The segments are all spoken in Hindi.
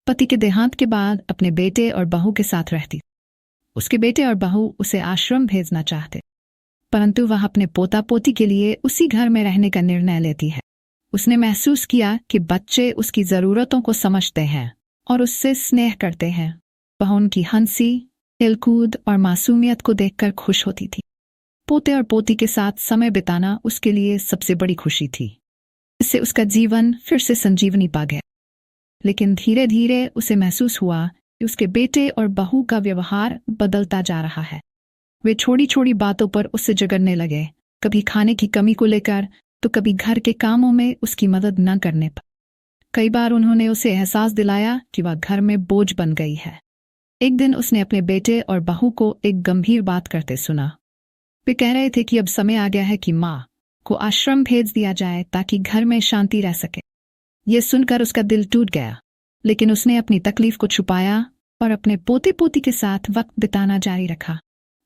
पति के देहांत के बाद अपने बेटे और बहू के साथ रहती। उसके बेटे और बहू उसे आश्रम भेजना चाहते, परंतु वह अपने पोता पोती के लिए उसी घर में रहने का निर्णय लेती है। उसने महसूस किया कि बच्चे उसकी ज़रूरतों को समझते हैं और उससे स्नेह करते हैं। वह उनकी हंसी, खेलकूद और मासूमियत को देखकर खुश होती थी। पोते और पोती के साथ समय बिताना उसके लिए सबसे बड़ी खुशी थी। इससे उसका जीवन फिर से संजीवनी पा गया। लेकिन धीरे धीरे उसे महसूस हुआ कि उसके बेटे और बहू का व्यवहार बदलता जा रहा है। वे छोटी छोटी बातों पर उससे झगड़ने लगे, कभी खाने की कमी को लेकर तो कभी घर के कामों में उसकी मदद न करने पर। कई बार उन्होंने उसे एहसास दिलाया कि वह घर में बोझ बन गई है। एक दिन उसने अपने बेटे और बहू को एक गंभीर बात करते सुना। वे कह रहे थे कि अब समय आ गया है कि माँ को आश्रम भेज दिया जाए ताकि घर में शांति रह सके। ये सुनकर उसका दिल टूट गया, लेकिन उसने अपनी तकलीफ को छुपाया और अपने पोते पोती के साथ वक्त बिताना जारी रखा।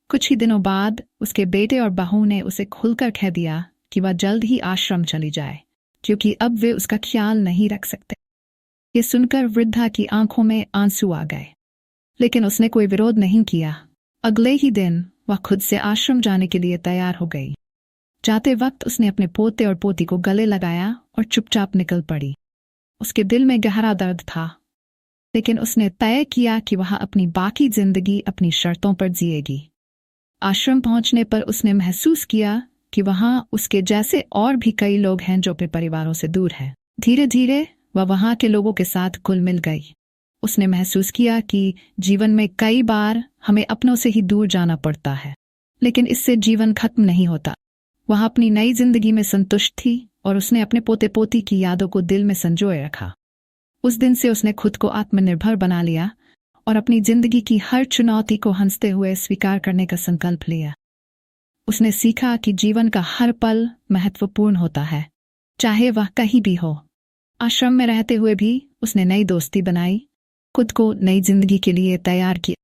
कुछ ही दिनों बाद उसके बेटे और बहू ने उसे खुलकर कह दिया कि वह जल्द ही आश्रम चली जाए, क्योंकि अब वे उसका ख्याल नहीं रख सकते। ये सुनकर वृद्धा की आंखों में आंसू आ गए, लेकिन उसने कोई विरोध नहीं किया। अगले ही दिन वह खुद से आश्रम जाने के लिए तैयार हो गई। जाते वक्त उसने अपने पोते और पोती को गले लगाया और चुपचाप निकल पड़ी। उसके दिल में गहरा दर्द था, लेकिन उसने तय किया कि वह अपनी बाकी जिंदगी अपनी शर्तों पर जिएगी। आश्रम पहुंचने पर उसने महसूस किया कि वहां उसके जैसे और भी कई लोग हैं जो अपने परिवारों से दूर हैं। धीरे धीरे वह वहां के लोगों के साथ घुल मिल गई। उसने महसूस किया कि जीवन में कई बार हमें अपनों से ही दूर जाना पड़ता है, लेकिन इससे जीवन खत्म नहीं होता। वह अपनी नई जिंदगी में संतुष्ट थी और उसने अपने पोते पोती की यादों को दिल में संजोए रखा। उस दिन से उसने खुद को आत्मनिर्भर बना लिया और अपनी जिंदगी की हर चुनौती को हंसते हुए स्वीकार करने का संकल्प लिया। उसने सीखा कि जीवन का हर पल महत्वपूर्ण होता है, चाहे वह कहीं भी हो। आश्रम में रहते हुए भी उसने नई दोस्ती बनाई, खुद को नई जिंदगी के लिए तैयार किया